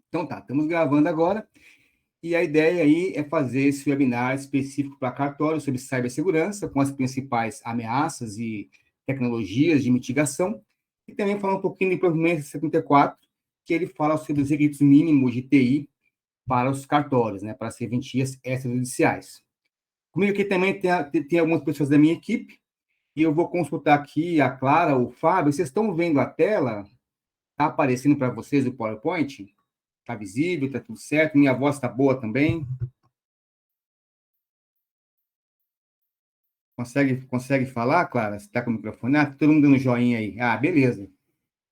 Então tá, estamos gravando agora, e a ideia aí é fazer esse webinar específico para cartório sobre cibersegurança, com as principais ameaças e tecnologias de mitigação, e também falar um pouquinho do Provimento 74, que ele fala sobre os requisitos mínimos de TI para os cartórios, né, para serventias extrajudiciais. Comigo aqui também tem algumas pessoas da minha equipe, e eu vou consultar aqui a Clara, o Fábio. Vocês estão vendo a tela? Está aparecendo para vocês o PowerPoint? Está visível? Está tudo certo? Minha voz está boa também? Consegue falar, Clara? Você está com o microfone? Ah, todo mundo dando joinha aí. Ah, beleza.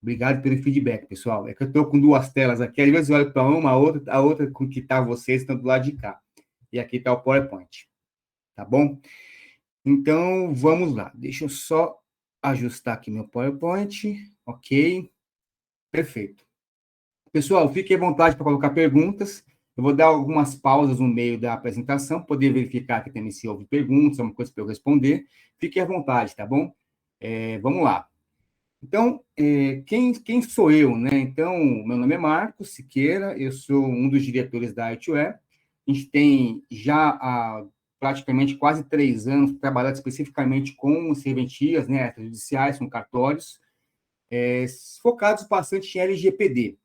Obrigado pelo feedback, pessoal. É que eu estou com duas telas aqui. Às vezes eu olho para uma, a outra com que está vocês estão do lado de cá. E aqui está o PowerPoint. Tá bom? Então, vamos lá. Deixa eu só ajustar aqui meu PowerPoint. Ok. Perfeito. Pessoal, fiquem à vontade para colocar perguntas. Eu vou dar algumas pausas no meio da apresentação, poder verificar que também se houve perguntas, alguma coisa para eu responder. Fiquem à vontade, tá bom? Vamos lá. Então, quem sou eu, né? Então, meu nome é Marcos Siqueira, eu sou um dos diretores da ITWare. A gente tem já há praticamente quase 3 anos trabalhado especificamente com serventias, né, judiciais, com cartórios, focados bastante em LGPD.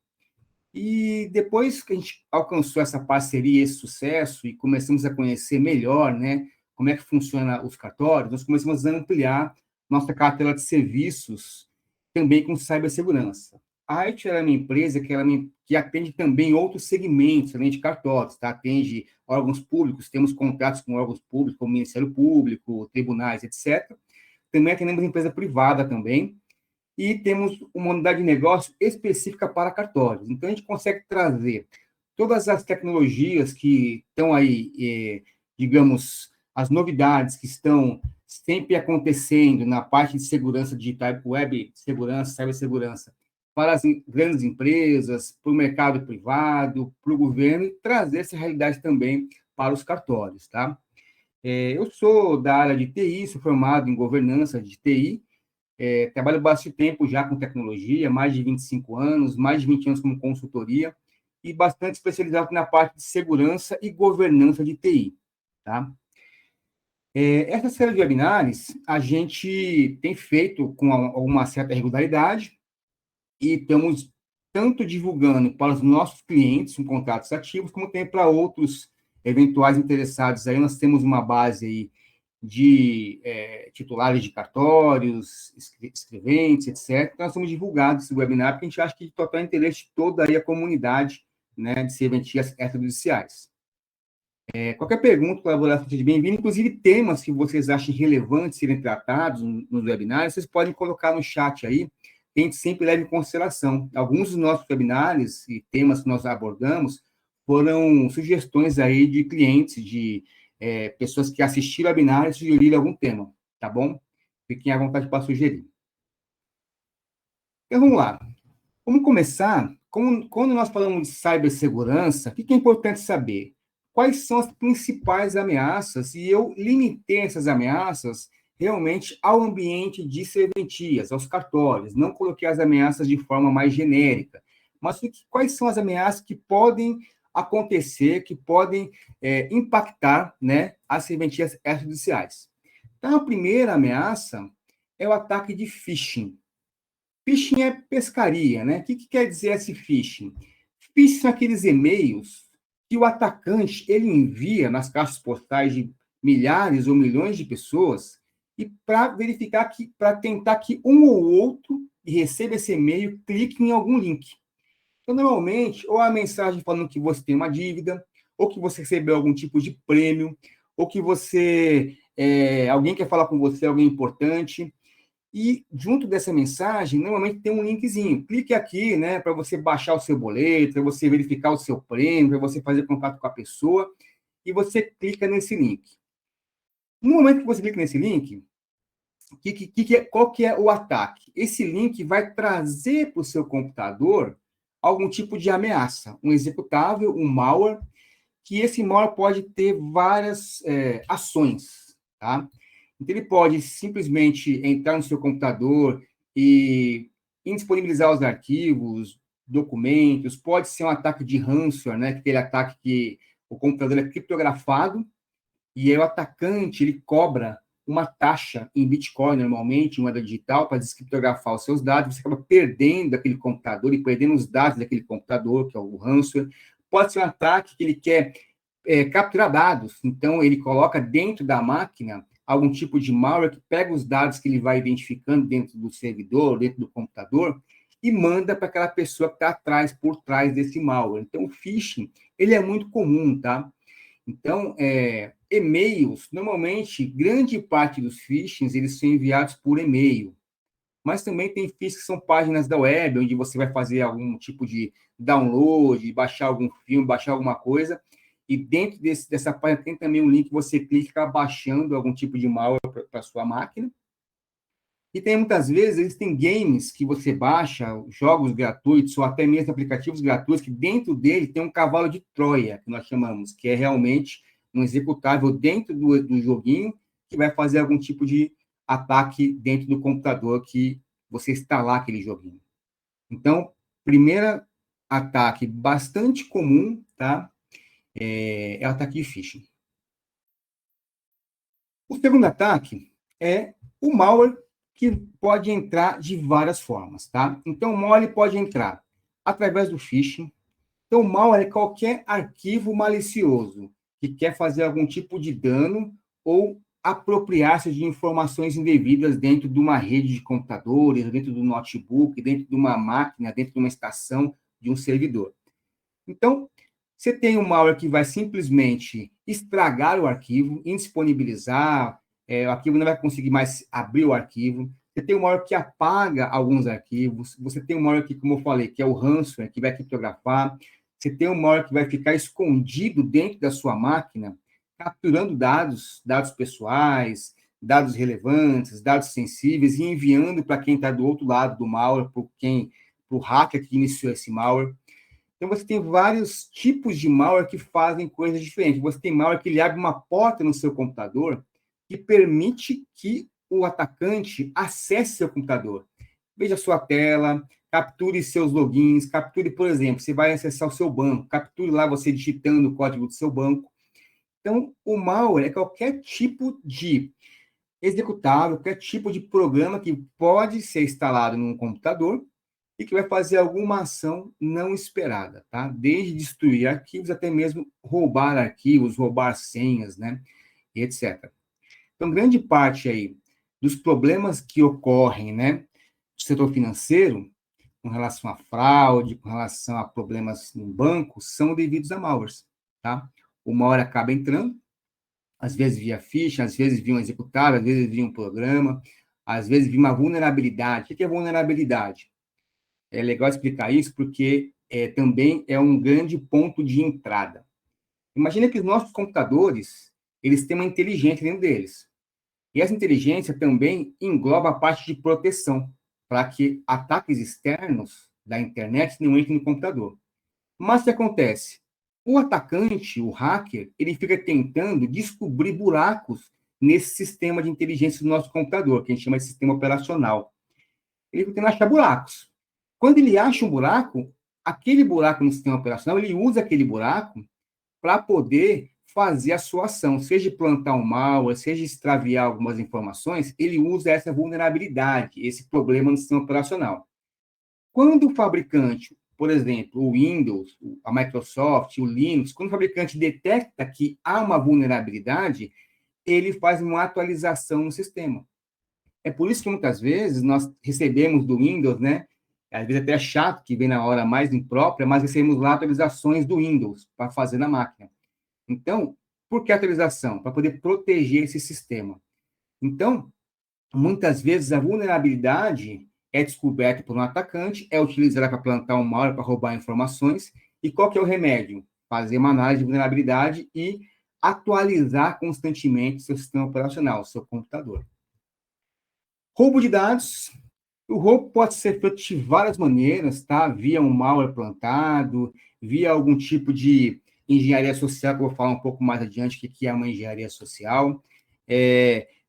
E depois que a gente alcançou essa parceria, esse sucesso, e começamos a conhecer melhor, né, como é que funciona os cartórios, nós começamos a ampliar nossa carteira de serviços também com cibersegurança. A IT é uma empresa que atende também outros segmentos, além de cartórios, tá? Atende órgãos públicos, temos contratos com órgãos públicos, como Ministério Público, tribunais, etc. Também atendemos empresa privada também, e temos uma unidade de negócio específica para cartórios. Então, a gente consegue trazer todas as tecnologias que estão aí, digamos, as novidades que estão sempre acontecendo na parte de segurança digital, web segurança, cibersegurança, para as grandes empresas, para o mercado privado, para o governo, e trazer essa realidade também para os cartórios, tá? Eu sou da área de TI, sou formado em governança de TI, trabalho bastante tempo já com tecnologia, mais de 25 anos, mais de 20 anos como consultoria, e bastante especializado na parte de segurança e governança de TI. Tá? Essa série de webinars a gente tem feito com alguma certa regularidade, e estamos tanto divulgando para os nossos clientes com contratos ativos, como também para outros eventuais interessados. Aí nós temos uma base aí de titulares de cartórios, escreventes, etc. Então, nós somos divulgados esse webinar, porque a gente acha que de total interesse de toda aí a comunidade, né, de serventias extrajudiciais. Qualquer pergunta, colaboração seja bem-vinda, inclusive temas que vocês achem relevantes serem tratados nos webinários, vocês podem colocar no chat aí, que a gente sempre leva em consideração. Alguns dos nossos webinários e temas que nós abordamos foram sugestões aí de clientes, de pessoas que assistiram ao webinar e sugeriram algum tema, tá bom? Fiquem à vontade para sugerir. Então, vamos lá. Vamos começar. Quando nós falamos de cibersegurança, o que é importante saber? Quais são as principais ameaças? E eu limitei essas ameaças realmente ao ambiente de serventias, aos cartórios. Não coloquei as ameaças de forma mais genérica. Mas quais são as ameaças que podem acontecer, que podem impactar, né, as serventias extrajudiciais? Então, a primeira ameaça é o ataque de phishing. Phishing é pescaria, né? O que quer dizer esse phishing? Phishing são aqueles e-mails que o atacante ele envia nas caixas postais de milhares ou milhões de pessoas, e para verificar que, para tentar que um ou outro que receba esse e-mail clique em algum link. Então, normalmente, ou a mensagem falando que você tem uma dívida, ou que você recebeu algum tipo de prêmio, ou que alguém quer falar com você, alguém importante. E junto dessa mensagem, normalmente tem um linkzinho. Clique aqui, né, para você baixar o seu boleto, para você verificar o seu prêmio, para você fazer contato com a pessoa, e você clica nesse link. No momento que você clica nesse link, qual que é o ataque? Esse link vai trazer para o seu computador algum tipo de ameaça, um executável, um malware, que esse malware pode ter várias ações, tá? Então, ele pode simplesmente entrar no seu computador e indisponibilizar os arquivos, documentos, pode ser um ataque de ransomware, né? Aquele ataque que o computador é criptografado e aí o atacante ele cobra uma taxa em Bitcoin, normalmente, em moeda digital, para descriptografar os seus dados, você acaba perdendo aquele computador e perdendo os dados daquele computador, que é o ransomware. Pode ser um ataque que ele quer capturar dados, então ele coloca dentro da máquina algum tipo de malware que pega os dados que ele vai identificando dentro do servidor, dentro do computador, e manda para aquela pessoa que está atrás, por trás desse malware. Então, o phishing, ele é muito comum, tá? Então, e-mails, normalmente, grande parte dos phishings, eles são enviados por e-mail. Mas também tem phishing que são páginas da web, onde você vai fazer algum tipo de download, baixar algum filme, baixar alguma coisa, e dentro dessa página tem também um link que você clica baixando algum tipo de malware para a sua máquina. E tem muitas vezes, existem games que você baixa, jogos gratuitos, ou até mesmo aplicativos gratuitos, que dentro dele tem um cavalo de Troia, que nós chamamos, que é realmente um executável dentro do joguinho, que vai fazer algum tipo de ataque dentro do computador que você instalar aquele joguinho. Então, primeiro ataque bastante comum, tá? É o ataque de phishing. O segundo ataque é o malware, que pode entrar de várias formas, tá? Então, o malware pode entrar através do phishing. Então, o malware é qualquer arquivo malicioso que quer fazer algum tipo de dano ou apropriar-se de informações indevidas dentro de uma rede de computadores, dentro do notebook, dentro de uma máquina, dentro de uma estação, de um servidor. Então, você tem um malware que vai simplesmente estragar o arquivo, indisponibilizar, o arquivo não vai conseguir mais abrir o arquivo. Você tem um malware que apaga alguns arquivos. Você tem um malware que, como eu falei, que é o ransomware, que vai criptografar. Você tem um malware que vai ficar escondido dentro da sua máquina, capturando dados pessoais, dados relevantes, dados sensíveis, e enviando para quem está do outro lado do malware, para o hacker que iniciou esse malware. Então, você tem vários tipos de malware que fazem coisas diferentes. Você tem malware que ele abre uma porta no seu computador que permite que o atacante acesse seu computador. Veja sua tela, capture seus logins, capture, por exemplo, você vai acessar o seu banco, capture lá você digitando o código do seu banco. Então, o malware é qualquer tipo de executável, qualquer tipo de programa que pode ser instalado num computador e que vai fazer alguma ação não esperada, tá? Desde destruir arquivos até mesmo roubar arquivos, roubar senhas, né? E etc. Então, grande parte aí dos problemas que ocorrem, né, no setor financeiro, com relação a fraude, com relação a problemas no banco, são devidos a malwares, tá? O malware acaba entrando, às vezes via ficha, às vezes via um executável, às vezes via um programa, às vezes via uma vulnerabilidade. O que é vulnerabilidade? É legal explicar isso porque também é um grande ponto de entrada. Imagina que os nossos computadores, eles têm uma inteligência dentro deles. E essa inteligência também engloba a parte de proteção, para que ataques externos da internet não entrem no computador. Mas o que acontece? O atacante, o hacker, ele fica tentando descobrir buracos nesse sistema de inteligência do nosso computador, que a gente chama de sistema operacional. Ele fica tentando achar buracos. Quando ele acha um buraco, aquele buraco no sistema operacional, ele usa aquele buraco para poder fazer a sua ação, seja plantar um malware, seja extraviar algumas informações, ele usa essa vulnerabilidade, esse problema no sistema operacional. Quando o fabricante, por exemplo, o Windows, a Microsoft, o Linux, quando o fabricante detecta que há uma vulnerabilidade, ele faz uma atualização no sistema. É por isso que muitas vezes nós recebemos do Windows, né? Às vezes até é chato que vem na hora mais imprópria, mas recebemos lá atualizações do Windows para fazer na máquina. Então, por que atualização? Para poder proteger esse sistema. Então, muitas vezes a vulnerabilidade é descoberta por um atacante, é utilizada para plantar um malware, para roubar informações. E qual que é o remédio? Fazer uma análise de vulnerabilidade e atualizar constantemente seu sistema operacional, seu computador. Roubo de dados. O roubo pode ser feito de várias maneiras, tá? Via um malware plantado, via algum tipo de engenharia social, que eu vou falar um pouco mais adiante o que é uma engenharia social,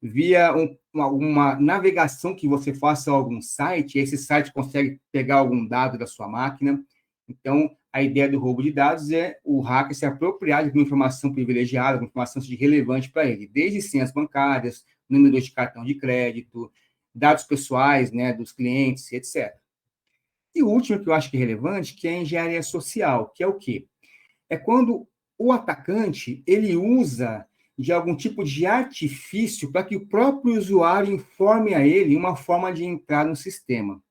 via uma navegação que você faça a algum site, esse site consegue pegar algum dado da sua máquina. Então, a ideia do roubo de dados é o hacker se apropriar de uma informação privilegiada, uma informação relevante para ele, desde senhas bancárias, número de cartão de crédito, dados pessoais, né, dos clientes, etc. E o último que eu acho que é relevante, que é a engenharia social, que é o quê? É quando o atacante, ele usa de algum tipo de artifício para que o próprio usuário informe a ele uma forma de entrar no sistema.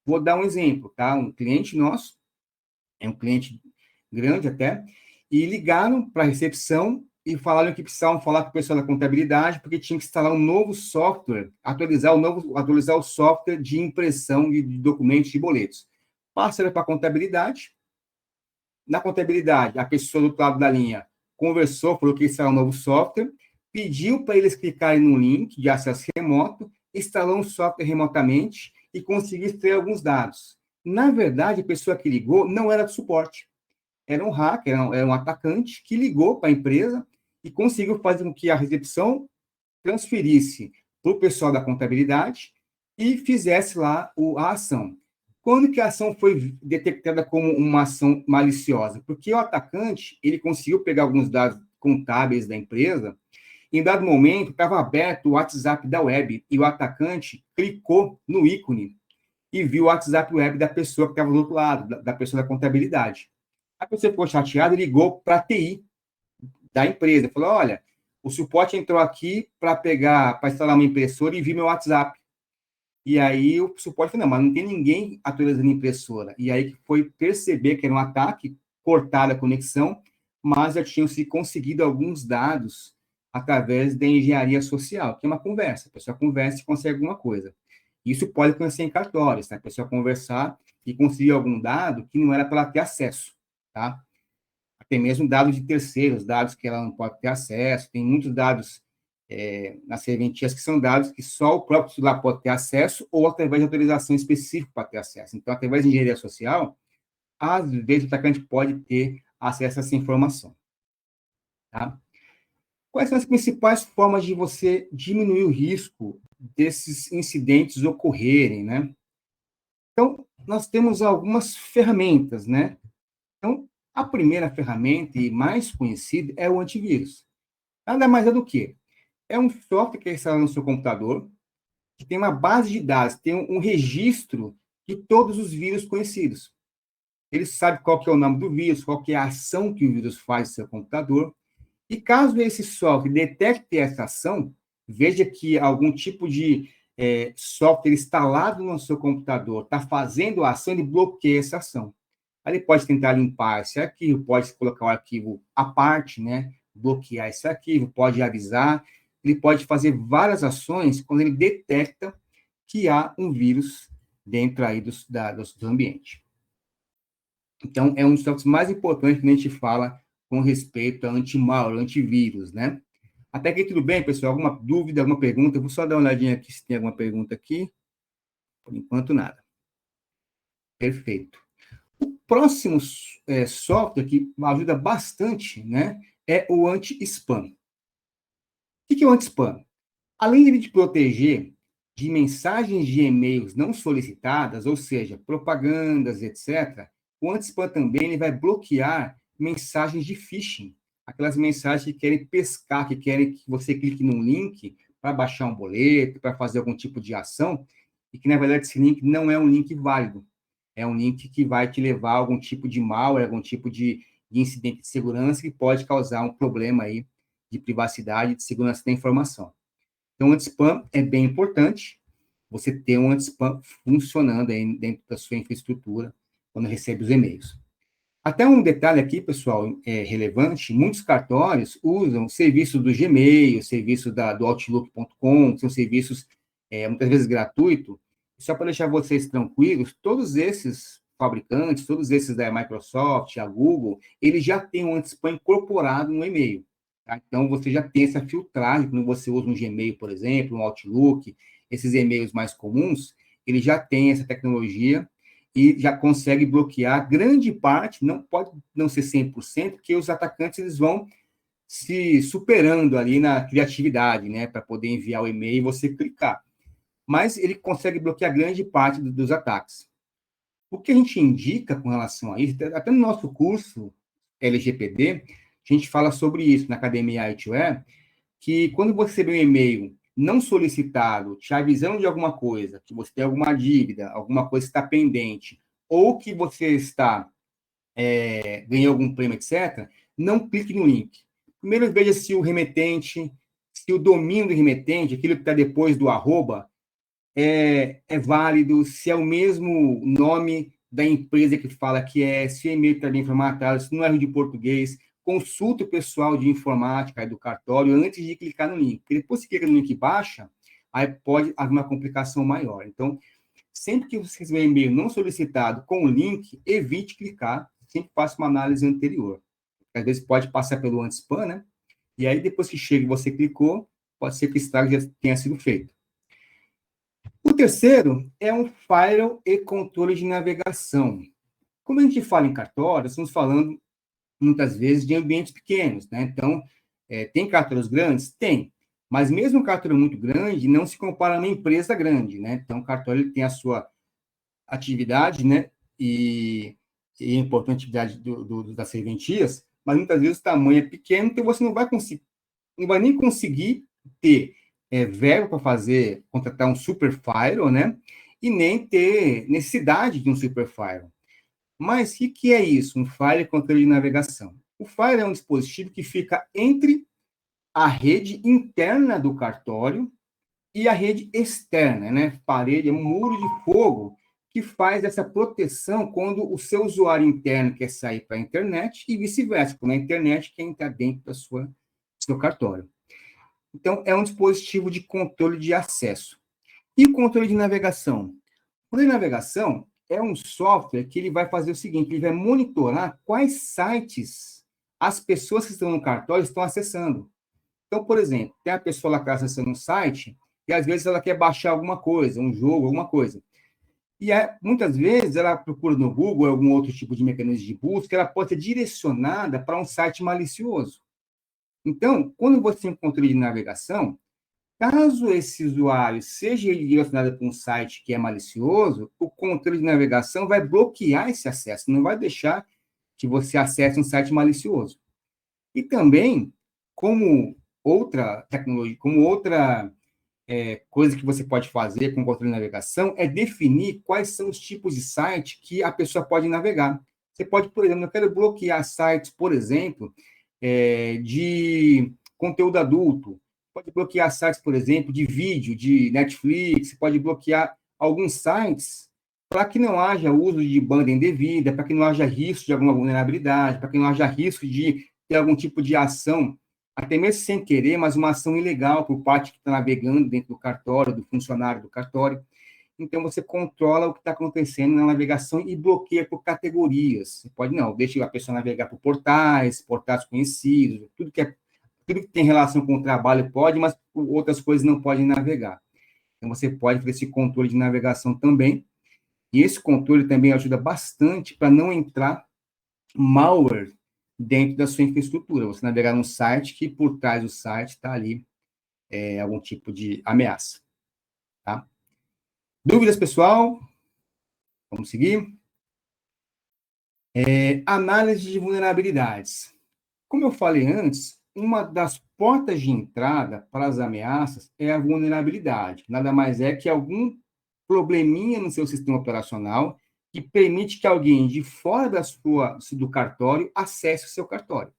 Vou dar um exemplo, tá? Um cliente nosso, é um cliente grande até, e ligaram para a recepção e falaram que precisavam falar com o pessoal da contabilidade porque tinha que instalar um novo software, atualizar o software de impressão de documentos e boletos. Passaram para a contabilidade. Na contabilidade, a pessoa do outro lado da linha conversou, falou que instalar um novo software, pediu para eles clicarem no link de acesso remoto, instalou um software remotamente e conseguiu extrair alguns dados. Na verdade, a pessoa que ligou não era do suporte. Era um hacker, era um atacante que ligou para a empresa e conseguiu fazer com que a recepção transferisse para o pessoal da contabilidade e fizesse lá a ação. Quando que a ação foi detectada como uma ação maliciosa? Porque o atacante, ele conseguiu pegar alguns dados contábeis da empresa, em dado momento estava aberto o WhatsApp da web e o atacante clicou no ícone e viu o WhatsApp web da pessoa que estava do outro lado, da pessoa da contabilidade. A pessoa ficou chateada e ligou para a TI da empresa. Falou, olha, o suporte entrou aqui para instalar uma impressora e viu meu WhatsApp. E aí o suporte falou, não, mas não tem ninguém atualizando a impressora. E aí que foi perceber que era um ataque, cortar a conexão, mas já tinham se conseguido alguns dados através da engenharia social, que é uma conversa. A pessoa conversa e consegue alguma coisa. Isso pode acontecer em cartórios, tá? A pessoa conversar e conseguir algum dado que não era para ela ter acesso, tá? Até mesmo dados de terceiros, dados que ela não pode ter acesso, tem muitos dados nas serventias que são dados que só o próprio titular pode ter acesso ou através de autorização específica para ter acesso. Então, através de engenharia social, às vezes o atacante pode ter acesso a essa informação. Tá? Quais são as principais formas de você diminuir o risco desses incidentes ocorrerem, né? Então, nós temos algumas ferramentas, né? Então, a primeira ferramenta e mais conhecida é o antivírus. Nada mais é do que é um software que é instalado no seu computador, que tem uma base de dados, tem um registro de todos os vírus conhecidos. Ele sabe qual que é o nome do vírus, qual que é a ação que o vírus faz no seu computador, e caso esse software detecte essa ação, veja que algum tipo de software instalado no seu computador está fazendo a ação, ele bloqueia essa ação. Aí ele pode tentar limpar esse arquivo, pode colocar o arquivo à parte, né? Bloquear esse arquivo, pode avisar, ele pode fazer várias ações quando ele detecta que há um vírus dentro aí do ambiente. Então, é um dos tópicos mais importantes que a gente fala com respeito a anti-malware, antivírus, né? Até aqui tudo bem, pessoal? Alguma dúvida, alguma pergunta? Eu vou só dar uma olhadinha aqui se tem alguma pergunta aqui. Por enquanto, nada. Perfeito. O próximo software que ajuda bastante, né, é o anti-spam. O que é o anti-spam? Além de te proteger de mensagens de e-mails não solicitadas, ou seja, propagandas, etc., o anti-spam também ele vai bloquear mensagens de phishing, aquelas mensagens que querem pescar, que querem que você clique num link para baixar um boleto, para fazer algum tipo de ação, e que, na verdade, esse link não é um link válido. É um link que vai te levar a algum tipo de malware, algum tipo de incidente de segurança que pode causar um problema aí de privacidade e de segurança da informação. Então, o anti-spam é bem importante, você ter um anti-spam funcionando aí dentro da sua infraestrutura, quando recebe os e-mails. Até um detalhe aqui, pessoal, relevante, muitos cartórios usam serviços do Gmail, serviço do Outlook.com, que são serviços muitas vezes gratuitos. Só para deixar vocês tranquilos, todos esses fabricantes, todos esses da Microsoft, a Google, eles já têm um anti-spam incorporado no e-mail. Tá? Então, você já tem essa filtragem, quando você usa um Gmail, por exemplo, um Outlook, esses e-mails mais comuns, ele já tem essa tecnologia e já consegue bloquear grande parte, não pode não ser 100%, porque os atacantes eles vão se superando ali na criatividade, né, para poder enviar o e-mail e você clicar. Mas ele consegue bloquear grande parte dos ataques. O que a gente indica com relação a isso, até no nosso curso LGPD, a gente fala sobre isso na Academia ITware, que quando você receber um e-mail não solicitado, te avisando de alguma coisa, que você tem alguma dívida, alguma coisa está pendente, ou que você está ganhando algum prêmio, etc., não clique no link. Primeiro veja se o remetente, se o domínio do remetente, aquilo que está depois do arroba, é válido, se é o mesmo nome da empresa que fala que é, se o e-mail está bem formatado, se não é erro de português, consulta o pessoal de informática aí do cartório antes de clicar no link. Porque depois que clica no link e baixa, aí pode haver uma complicação maior. Então, sempre que você receber um e-mail não solicitado com o link, evite clicar, sempre faça uma análise anterior. Às vezes pode passar pelo anti-spam, né? E aí, depois que chega e você clicou, pode ser que o estrago já tenha sido feito. O terceiro é um firewall e controle de navegação. Como a gente fala em cartório, estamos falando muitas vezes de ambientes pequenos, né? Então, tem cartórios grandes? Tem. Mas mesmo um cartório muito grande não se compara a uma empresa grande, né? Então, o cartório ele tem a sua atividade, né? E a importante atividade das serventias, mas muitas vezes o tamanho é pequeno, então você não vai conseguir, não vai nem conseguir ter verba para fazer, contratar um super firewall, né? E nem ter necessidade de um super firewall. Mas o que é isso? Um firewall com controle de navegação. O firewall é um dispositivo que fica entre a rede interna do cartório e a rede externa, né? Parede, é um muro de fogo que faz essa proteção quando o seu usuário interno quer sair para a internet e vice-versa, quando a internet quer entrar dentro do seu cartório. Então, é um dispositivo de controle de acesso. E o controle de navegação? O controle de navegação é um software que ele vai fazer o seguinte, ele vai monitorar quais sites as pessoas que estão no cartório estão acessando. Então, por exemplo, tem a pessoa lá que está acessando um site e às vezes ela quer baixar alguma coisa, um jogo, alguma coisa. E muitas vezes ela procura no Google algum outro tipo de mecanismo de busca, ela pode ser direcionada para um site malicioso. Então, quando você tem um controle de navegação, caso esse usuário seja direcionado para um site que é malicioso, o controle de navegação vai bloquear esse acesso, não vai deixar que você acesse um site malicioso. E também, como outra tecnologia, como outra coisa que você pode fazer com o controle de navegação, é definir quais são os tipos de site que a pessoa pode navegar. Você pode, por exemplo, eu quero bloquear sites, por exemplo, de conteúdo adulto, pode bloquear sites, por exemplo, de vídeo, de Netflix, pode bloquear alguns sites para que não haja uso de banda indevida, para que não haja risco de alguma vulnerabilidade, para que não haja risco de ter algum tipo de ação, até mesmo sem querer, mas uma ação ilegal por parte que está navegando dentro do cartório, do funcionário do cartório. Então, você controla o que está acontecendo na navegação e bloqueia por categorias. Você pode, não, deixa a pessoa navegar por portais conhecidos, tudo que tem relação com o trabalho pode, mas outras coisas não podem navegar. Então, você pode fazer esse controle de navegação também. E esse controle também ajuda bastante para não entrar malware dentro da sua infraestrutura. Você navegar num site que por trás do site está ali algum tipo de ameaça. Tá? Dúvidas, pessoal? Vamos seguir? Análise de vulnerabilidades. Como eu falei antes, uma das portas de entrada para as ameaças é a vulnerabilidade. Nada mais é que algum probleminha no seu sistema operacional que permite que alguém de fora do cartório acesse o seu cartório.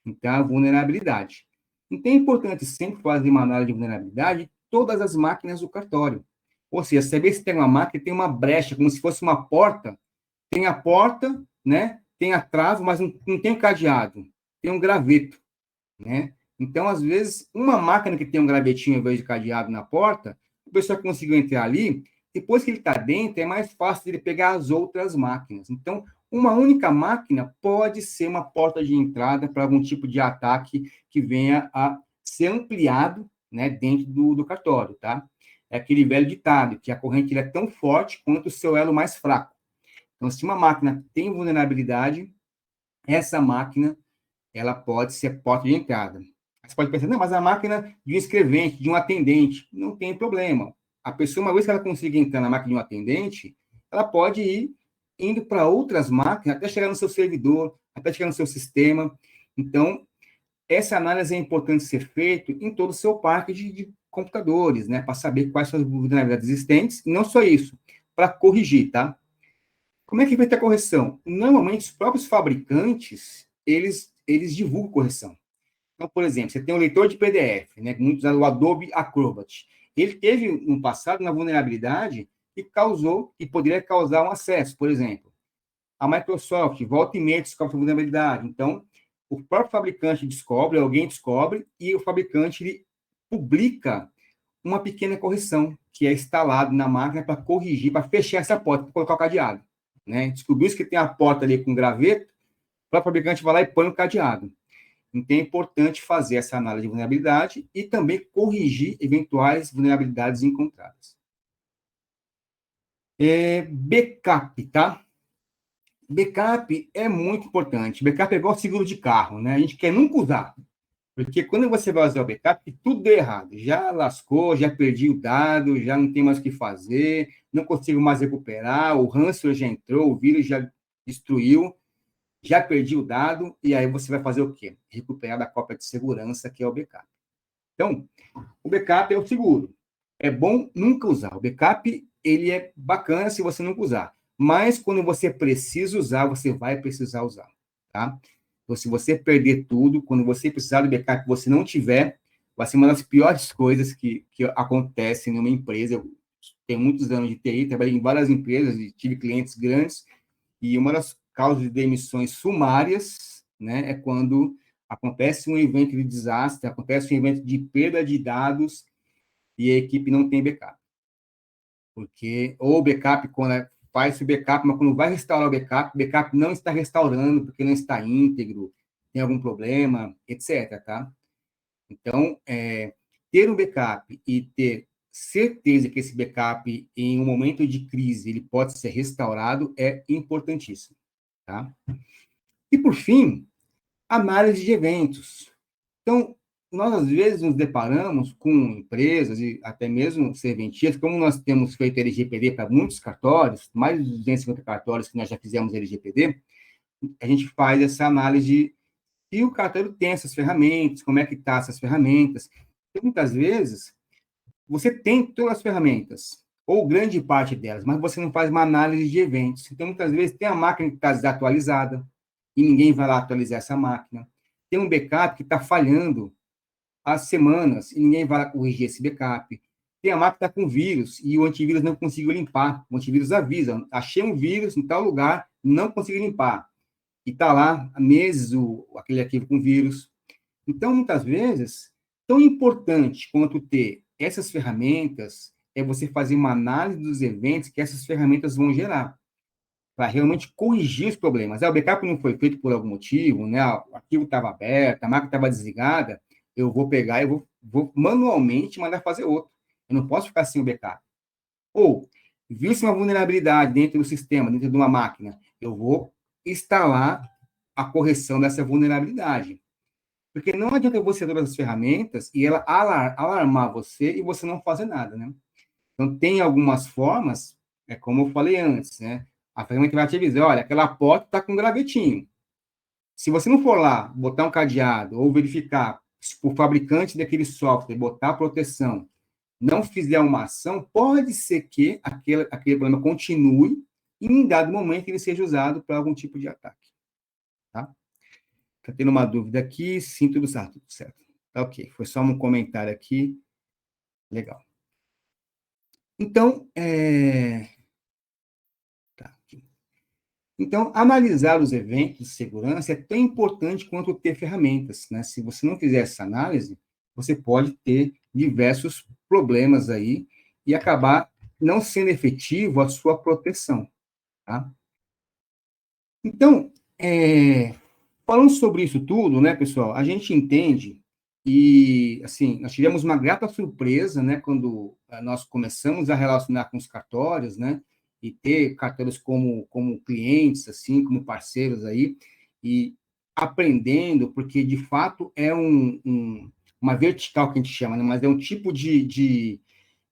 Então, a vulnerabilidade. Então, é importante sempre fazer uma análise de vulnerabilidade de todas as máquinas do cartório. Ou seja, saber se tem uma máquina, tem uma brecha, como se fosse uma porta. Tem a porta, né? Tem a trave, mas não tem o cadeado. Tem um graveto, né? Então, às vezes, uma máquina que tem um gravetinho ao invés de cadeado na porta, o pessoal conseguiu entrar ali, depois que ele está dentro, é mais fácil ele pegar as outras máquinas. Então, uma única máquina pode ser uma porta de entrada para algum tipo de ataque que venha a ser ampliado, né, dentro do cartório, tá? É aquele velho ditado, que a corrente é tão forte quanto o seu elo mais fraco. Então, se uma máquina tem vulnerabilidade, essa máquina ela pode ser porta de entrada. Você pode pensar, não, mas a máquina de um escrevente, de um atendente, não tem problema. A pessoa, uma vez que ela consiga entrar na máquina de um atendente, ela pode ir indo para outras máquinas, até chegar no seu servidor, até chegar no seu sistema. Então, essa análise é importante ser feita em todo o seu parque de computadores, né, para saber quais são as vulnerabilidades existentes, e não só isso, para corrigir, tá? Como é que vai ter a correção? Normalmente, os próprios fabricantes, eles divulgam correção. Então, por exemplo, você tem um leitor de PDF, né, muitos usam o Adobe Acrobat. Ele teve, no passado, uma vulnerabilidade que causou, e poderia causar um acesso, por exemplo. A Microsoft, volta e meia, descobre a vulnerabilidade. Então, o próprio fabricante descobre, alguém descobre, e o fabricante ele publica uma pequena correção, que é instalado na máquina para corrigir, para fechar essa porta, para colocar o cadeado. Né? Descobriu que tem a porta ali com graveto, o próprio fabricante vai lá e põe o cadeado. Então, é importante fazer essa análise de vulnerabilidade e também corrigir eventuais vulnerabilidades encontradas. Backup, tá? Backup é muito importante. Backup é igual seguro de carro, né? A gente quer nunca usar. Porque quando você vai usar o backup, tudo deu errado. Já lascou, já perdi o dado, já não tem mais o que fazer, não consigo mais recuperar, o ransomware já entrou, o vírus já destruiu, já perdi o dado, e aí você vai fazer o quê? Recuperar da cópia de segurança, que é o backup. Então, o backup é o seguro. É bom nunca usar. O backup, ele é bacana se você nunca usar. Mas quando você precisa usar, você vai precisar usar, tá? Então, se você perder tudo, quando você precisar do backup que você não tiver, vai ser uma das piores coisas que acontecem numa empresa. Eu tenho muitos anos de TI, trabalhei em várias empresas e tive clientes grandes, e uma das causas de demissões sumárias, né, é quando acontece um evento de desastre, acontece um evento de perda de dados e a equipe não tem backup. Porque, ou o backup, quando faz o backup, mas quando vai restaurar o backup não está restaurando, porque não está íntegro, tem algum problema, etc, tá? Então, ter um backup e ter certeza que esse backup, em um momento de crise, ele pode ser restaurado, é importantíssimo, tá? E, por fim, análise de eventos. Então, nós, às vezes, nos deparamos com empresas e até mesmo serventias, como nós temos feito LGPD para muitos cartórios, mais de 250 cartórios que nós já fizemos LGPD, a gente faz essa análise e o cartório tem essas ferramentas, como é que estão essas ferramentas. E, muitas vezes, você tem todas as ferramentas, ou grande parte delas, mas você não faz uma análise de eventos. Então, muitas vezes, tem a máquina que está desatualizada e ninguém vai lá atualizar essa máquina. Tem um backup que está falhando há semanas e ninguém vai lá corrigir esse backup. Tem a máquina com vírus e o antivírus não conseguiu limpar. O antivírus avisa, achei um vírus em tal lugar, não consegui limpar. E está lá há meses aquele arquivo com vírus. Então, muitas vezes, tão importante quanto ter essas ferramentas é você fazer uma análise dos eventos que essas ferramentas vão gerar, para realmente corrigir os problemas. O backup não foi feito por algum motivo, né? O arquivo estava aberto, a máquina estava desligada, eu vou pegar e vou manualmente mandar fazer outro. Eu não posso ficar sem o backup. Ou, viu-se uma vulnerabilidade dentro do sistema, dentro de uma máquina, eu vou instalar a correção dessa vulnerabilidade. Porque não adianta você ter todas as ferramentas e ela alarmar você e você não fazer nada, né? Então, tem algumas formas, como eu falei antes, né? A ferramenta vai te avisar, olha, aquela porta está com gravetinho. Se você não for lá botar um cadeado ou verificar se o fabricante daquele software botar a proteção não fizer uma ação, pode ser que aquele problema continue e em dado momento ele seja usado para algum tipo de ataque. Tá? Tá tendo uma dúvida aqui? Sim, tudo certo. Tá ok. Foi só um comentário aqui. Legal. Então, tá aqui. Então, analisar os eventos de segurança é tão importante quanto ter ferramentas, né? Se você não fizer essa análise, você pode ter diversos problemas aí e acabar não sendo efetivo a sua proteção, tá? Então, falando sobre isso tudo, né, pessoal, a gente entende e, assim, nós tivemos uma grata surpresa, né, quando nós começamos a relacionar com os cartórios, né, e ter cartórios como clientes, assim, como parceiros aí, e aprendendo, porque, de fato, é uma vertical que a gente chama, né? Mas é um tipo de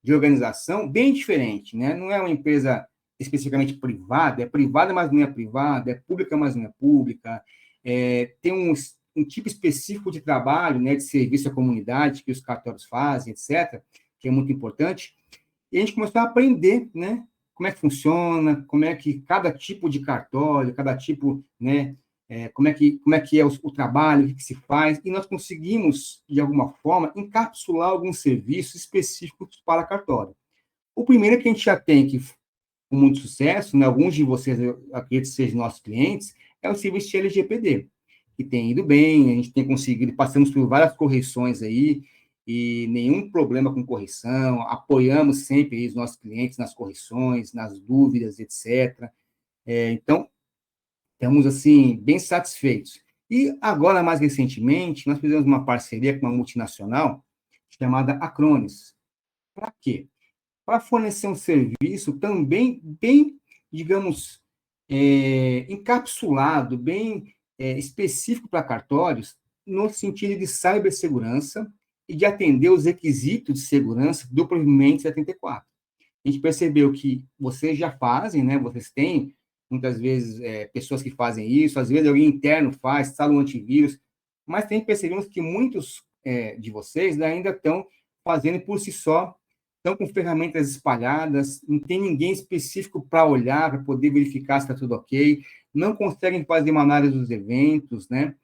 organização bem diferente, né? Não é uma empresa especificamente privada, é privada, mas não é privada, é pública, mas não é pública, tem um tipo específico de trabalho, né, de serviço à comunidade que os cartórios fazem, etc., que é muito importante, e a gente começou a aprender, né, como é que funciona, como é que cada tipo de cartório, cada tipo, né, como é que é o trabalho, o que se faz, e nós conseguimos, de alguma forma, encapsular alguns serviços específicos para cartório. O primeiro é que a gente já tem, que com muito sucesso, né, alguns de vocês, eu acredito que sejam nossos clientes, é o serviço de LGPD, que tem ido bem, a gente tem conseguido, passamos por várias correções aí, e nenhum problema com correção, apoiamos sempre os nossos clientes nas correções, nas dúvidas, etc. Então, estamos, assim, bem satisfeitos. E agora, mais recentemente, nós fizemos uma parceria com uma multinacional chamada Acronis. Para quê? Para fornecer um serviço também bem, digamos, encapsulado, bem específico para cartórios, no sentido de cibersegurança e de atender os requisitos de segurança do provimento 74. A gente percebeu que vocês já fazem, né? Vocês têm, muitas vezes, pessoas que fazem isso, às vezes alguém interno faz, instala um antivírus, mas também percebemos que muitos de vocês, né, ainda estão fazendo por si só, estão com ferramentas espalhadas, não tem ninguém específico para olhar, para poder verificar se está tudo ok, não conseguem fazer uma análise dos eventos, né?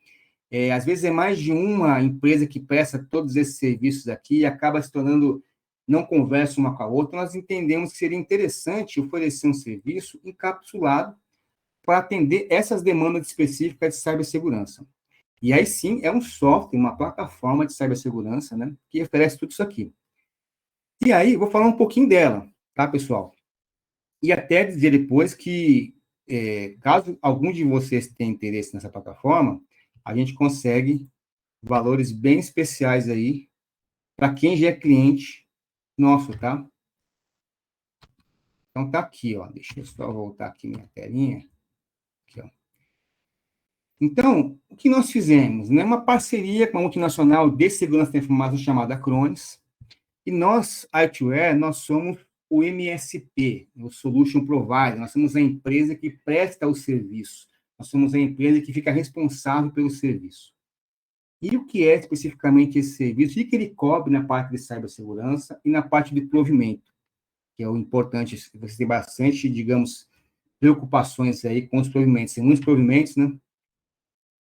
Às vezes é mais de uma empresa que presta todos esses serviços aqui e acaba se tornando, não conversa uma com a outra. Nós entendemos que seria interessante oferecer um serviço encapsulado para atender essas demandas específicas de cibersegurança. E aí sim, é um software, uma plataforma de cibersegurança, né, que oferece tudo isso aqui. E aí, vou falar um pouquinho dela, tá, pessoal? E até dizer depois que, caso algum de vocês tenha interesse nessa plataforma, a gente consegue valores bem especiais aí para quem já é cliente nosso, tá? Então tá aqui, ó. Deixa eu só voltar aqui minha telinha. Aqui, ó. Então, o que nós fizemos? Né? Uma parceria com a multinacional de segurança da informação chamada Acronis, e nós, Itware, nós somos o MSP, o Solution Provider, nós somos a empresa que presta o serviço, nós somos a empresa que fica responsável pelo serviço. E o que é especificamente esse serviço? O que ele cobre na parte de cibersegurança e na parte de provimento, que é o importante, você tem bastante, digamos, preocupações aí com os provimentos. Tem muitos provimentos, né?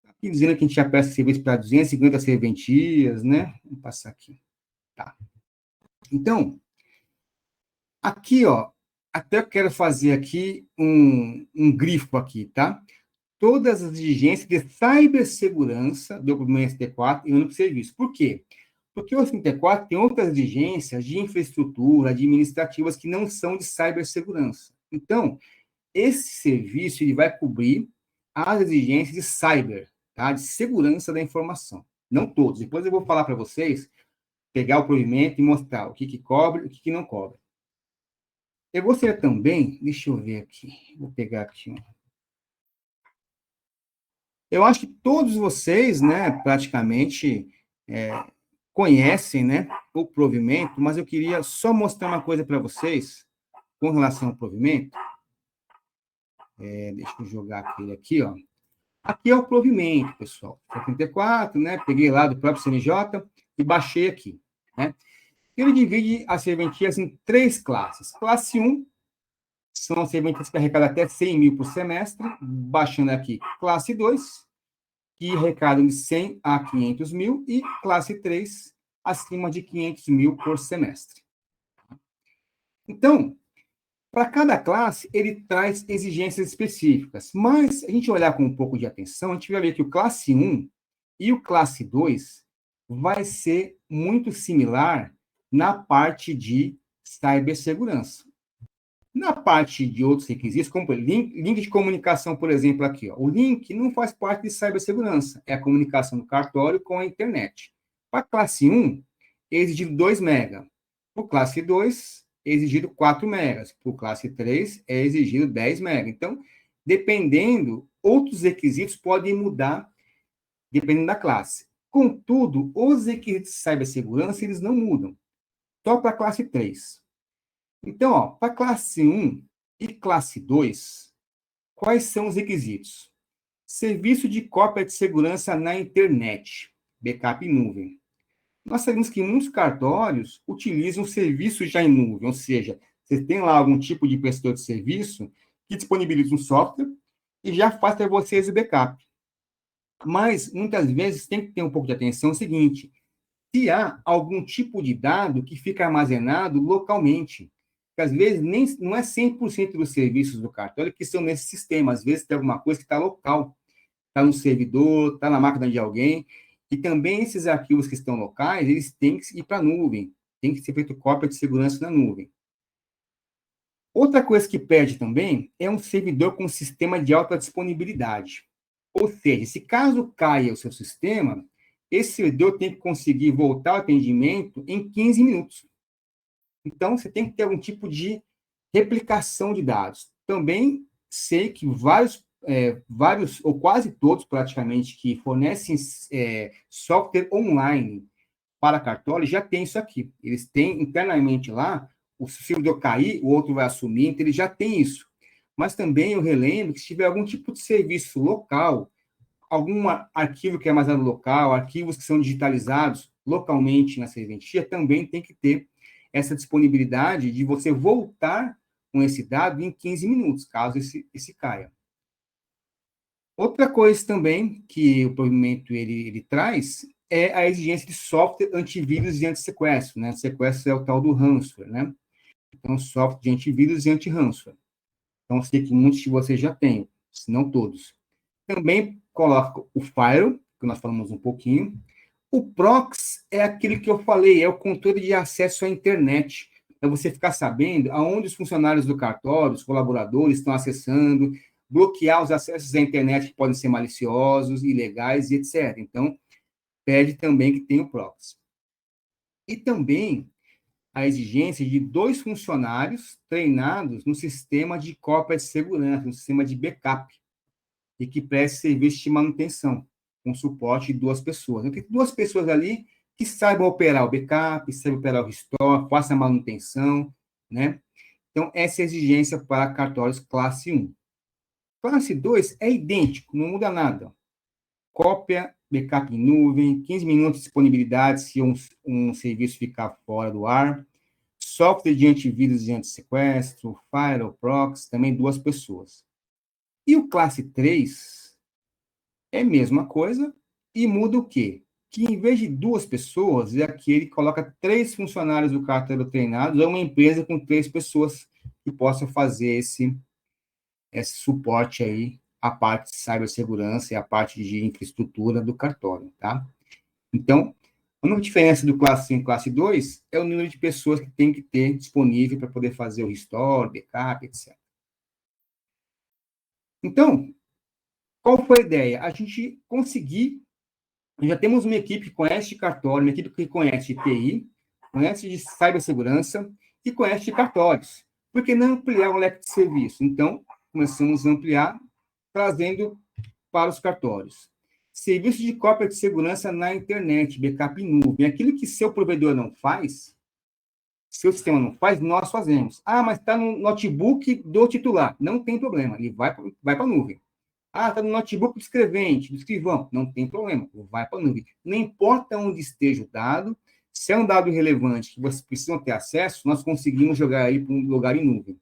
Aqui dizendo que a gente já presta serviço para 250 serventias, né? Vamos passar aqui. Tá. Então, aqui, ó, até eu quero fazer aqui um grifo aqui, tá? Todas as exigências de cibersegurança do documento ST4 e único serviço. Por quê? Porque o ST4 tem outras exigências de infraestrutura, administrativas, que não são de cibersegurança. Então, esse serviço ele vai cobrir as exigências de cyber, tá? De segurança da informação. Não todos. Depois eu vou falar para vocês, pegar o provimento e mostrar o que cobre e o que não cobre. Eu gostaria também, deixa eu ver aqui, vou pegar aqui. Eu acho que todos vocês, né, praticamente conhecem, né, o provimento, mas eu queria só mostrar uma coisa para vocês com relação ao provimento. Deixa eu jogar aquele aqui, ó. Aqui é o provimento, pessoal. 74, né? Peguei lá do próprio CNJ e baixei aqui, né? Ele divide as serventias em 3 classes. Classe 1 são as serventias que arrecadam até 100 mil por semestre, baixando aqui. Classe 2, que arrecadam de 100 a 500 mil, e classe 3, acima de 500 mil por semestre. Então, para cada classe, ele traz exigências específicas, mas se a gente olhar com um pouco de atenção, a gente vai ver que o classe 1 e o classe 2 vai ser muito similar na parte de cibersegurança. Na parte de outros requisitos, como link de comunicação, por exemplo, aqui, ó, o link não faz parte de cibersegurança, é a comunicação do cartório com a internet. Para a classe 1, é exigido 2 MB. Para a classe 2, é exigido 4 MB. Para a classe 3, é exigido 10 MB. Então, dependendo, outros requisitos podem mudar dependendo da classe. Contudo, os requisitos de cibersegurança, eles não mudam. Só para a classe 3. Então, para a classe 1 e classe 2, quais são os requisitos? Serviço de cópia de segurança na internet, backup em nuvem. Nós sabemos que muitos cartórios utilizam serviços já em nuvem, ou seja, você tem lá algum tipo de prestador de serviço que disponibiliza um software e já faz para vocês o backup. Mas, muitas vezes, tem que ter um pouco de atenção o seguinte, se há algum tipo de dado que fica armazenado localmente, que às vezes nem, não é 100% dos serviços do cartório que estão nesse sistema, às vezes tem alguma coisa que está local, está no servidor, está na máquina de alguém, e também esses arquivos que estão locais, eles têm que ir para a nuvem, tem que ser feito cópia de segurança na nuvem. Outra coisa que pede também é um servidor com sistema de alta disponibilidade. Ou seja, se caso caia o seu sistema, esse servidor tem que conseguir voltar ao atendimento em 15 minutos. Então, você tem que ter algum tipo de replicação de dados. Também sei que vários, ou quase todos praticamente, que fornecem software online para cartório, já tem isso aqui. Eles têm internamente lá, o servidor cair, o outro vai assumir, então ele já tem isso. Mas também eu relembro que se tiver algum tipo de serviço local, algum arquivo que é armazenado local, arquivos que são digitalizados localmente na serventia, também tem que ter essa disponibilidade de você voltar com esse dado em 15 minutos, caso esse caia. Outra coisa também que o provimento ele traz é a exigência de software antivírus e antissequestro, né? Sequestro é o tal do ransomware, né? Então, software de antivírus e anti-ransomware. Então, eu sei que muitos de vocês já têm, se não todos. Também coloca o firewall, que nós falamos um pouquinho. O proxy é aquele que eu falei, é o controle de acesso à internet. É você ficar sabendo aonde os funcionários do cartório, os colaboradores estão acessando, bloquear os acessos à internet que podem ser maliciosos, ilegais e etc. Então, pede também que tenha o proxy. E também a exigência de 2 funcionários treinados no sistema de cópia de segurança, no sistema de backup, e que preste serviço de manutenção, com suporte de 2 pessoas. Então, tem 2 pessoas ali que saibam operar o backup, saibam operar o restore, façam a manutenção, né? Então, essa é a exigência para cartórios classe 1. Classe 2 é idêntico, não muda nada. Cópia, backup em nuvem, 15 minutos de disponibilidade se um serviço ficar fora do ar, software de antivírus e antissequestro, firewall, proxy, também 2 pessoas. E o classe 3 é a mesma coisa e muda o quê? Que em vez de 2 pessoas, é aquele que coloca 3 funcionários do cartório treinados, ou uma empresa com 3 pessoas que possam fazer esse suporte aí, a parte de cibersegurança e a parte de infraestrutura do cartório, tá? Então, a única diferença do classe 1 e classe 2 é o número de pessoas que tem que ter disponível para poder fazer o restore, backup, etc. Então, qual foi a ideia? A gente conseguir, já temos uma equipe que conhece de cartório, uma equipe que conhece de TI, conhece de cibersegurança e conhece de cartórios. Por que não ampliar o leque de serviço? Então, começamos a ampliar, trazendo para os cartórios. Serviço de cópia de segurança na internet, backup em nuvem. Aquilo que seu provedor não faz, seu sistema não faz, nós fazemos. Ah, mas está no notebook do titular. Não tem problema, ele vai para a nuvem. Ah, está no notebook do escrevente, do escrivão. Não tem problema, vai para a nuvem. Não importa onde esteja o dado, se é um dado relevante que vocês precisam ter acesso, nós conseguimos jogar aí para um lugar em nuvem.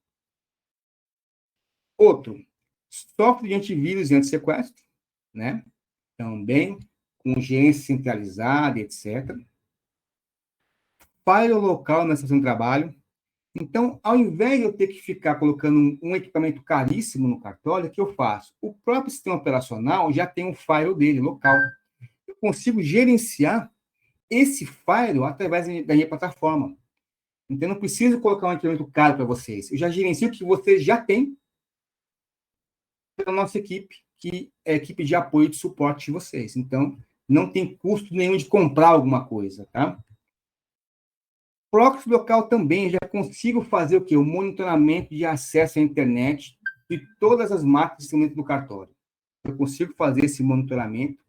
Outro, software de antivírus e antissequestro, né? Também com gerência centralizada, etc. Firewall local na estação de trabalho. Então, ao invés de eu ter que ficar colocando um equipamento caríssimo no cartório, o que eu faço? O próprio sistema operacional já tem um firewall dele, local. Eu consigo gerenciar esse firewall através da minha plataforma. Então, eu não preciso colocar um equipamento caro para vocês. Eu já gerencio o que vocês já têm pela nossa equipe, que é a equipe de apoio e de suporte de vocês. Então, não tem custo nenhum de comprar alguma coisa, tá? Proxy local também, já consigo fazer o quê? O monitoramento de acesso à internet de todas as máquinas dentro do cartório. Eu consigo fazer esse monitoramento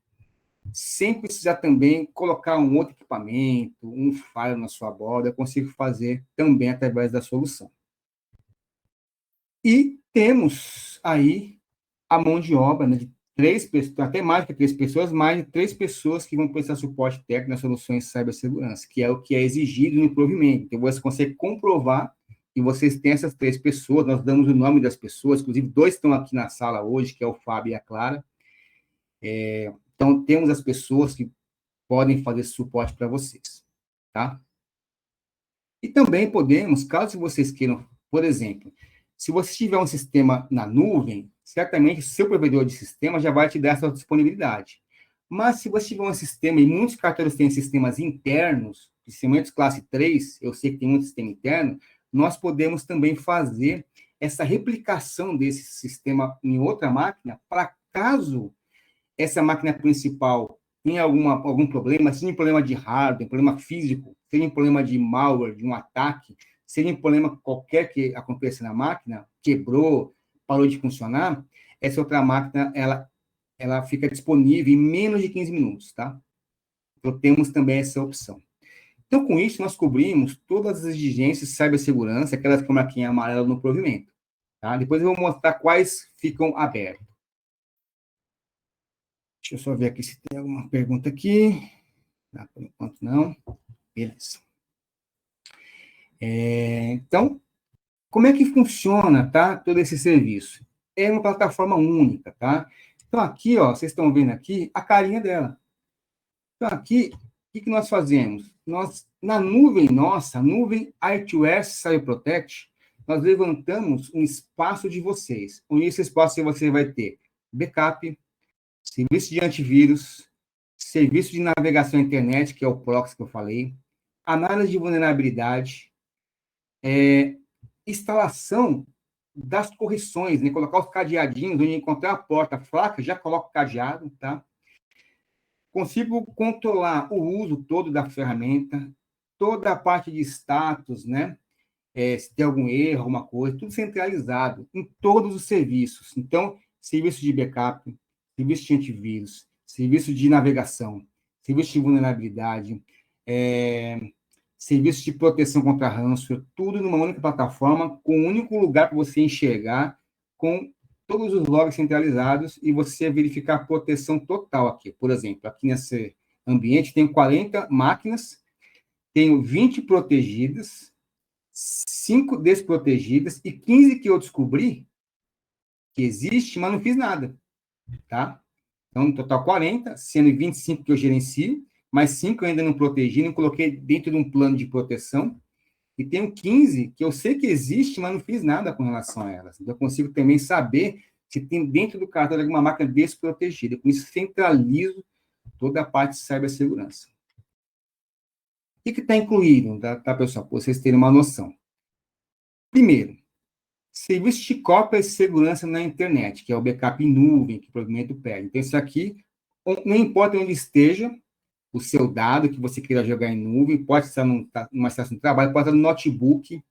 sem precisar também colocar um outro equipamento, um file na sua borda, eu consigo fazer também através da solução. E temos aí a mão de obra, né, de 3 pessoas, até mais que 3 pessoas, mais de 3 pessoas que vão prestar suporte técnico nas soluções de cibersegurança, que é o que é exigido no provimento. Então, você consegue comprovar que vocês têm essas 3 pessoas, nós damos o nome das pessoas, inclusive 2 estão aqui na sala hoje, que é o Fábio e a Clara. Então, temos as pessoas que podem fazer suporte para vocês, tá? E também podemos, caso vocês queiram, por exemplo, se você tiver um sistema na nuvem, certamente o seu provedor de sistema já vai te dar essa disponibilidade. Mas se você tiver um sistema, e muitos carteiros têm sistemas internos, sistemas classe 3, eu sei que tem muito sistema interno, nós podemos também fazer essa replicação desse sistema em outra máquina, para caso essa máquina principal tem algum problema, seja um problema de hardware, um problema físico, seja um problema de malware, de um ataque, seja um problema qualquer que aconteça na máquina, quebrou, parou de funcionar, essa outra máquina, ela fica disponível em menos de 15 minutos, tá? Então, temos também essa opção. Então, com isso, nós cobrimos todas as exigências de cibersegurança, aquelas com a marquinha amarela no provimento, tá? Depois eu vou mostrar quais ficam abertos. Deixa eu só ver aqui se tem alguma pergunta aqui. Não, por enquanto não. Beleza. Então, como é que funciona, tá, todo esse serviço? É uma plataforma única, tá? Então, aqui, ó, vocês estão vendo aqui a carinha dela. Então, aqui, o que nós fazemos? Nós, na nuvem nossa, nuvem I2S CyberProtect, nós levantamos um espaço de vocês. Com esse espaço você vai ter backup, serviço de antivírus, serviço de navegação à internet, que é o proxy que eu falei, análise de vulnerabilidade, instalação das correções, né? Colocar os cadeadinhos, onde encontrar a porta fraca, já coloca o cadeado, tá? Consigo controlar o uso todo da ferramenta, toda a parte de status, né? Se tem algum erro, alguma coisa, tudo centralizado em todos os serviços. Então, serviço de backup, serviço de antivírus, serviço de navegação, serviço de vulnerabilidade, serviço de proteção contra ransomware, tudo numa única plataforma, com um único lugar para você enxergar, com todos os logs centralizados e você verificar a proteção total aqui. Por exemplo, aqui nesse ambiente tem 40 máquinas, tenho 20 protegidas, 5 desprotegidas e 15 que eu descobri que existe, mas não fiz nada, tá? Então, no total 40, sendo 25 que eu gerencio, mais 5 eu ainda não protegi, não coloquei dentro de um plano de proteção, e tenho 15 que eu sei que existe, mas não fiz nada com relação a elas. Então, eu consigo também saber se tem dentro do cartão alguma máquina desprotegida. Com isso, centralizo toda a parte de cibersegurança. O que está incluído, tá, pessoal? Para vocês terem uma noção. Primeiro, serviço de cópia e segurança na internet, que é o backup em nuvem, que o provimento pede. Então, isso aqui, não importa onde esteja o seu dado que você queira jogar em nuvem, pode estar numa estação de trabalho, pode estar no notebook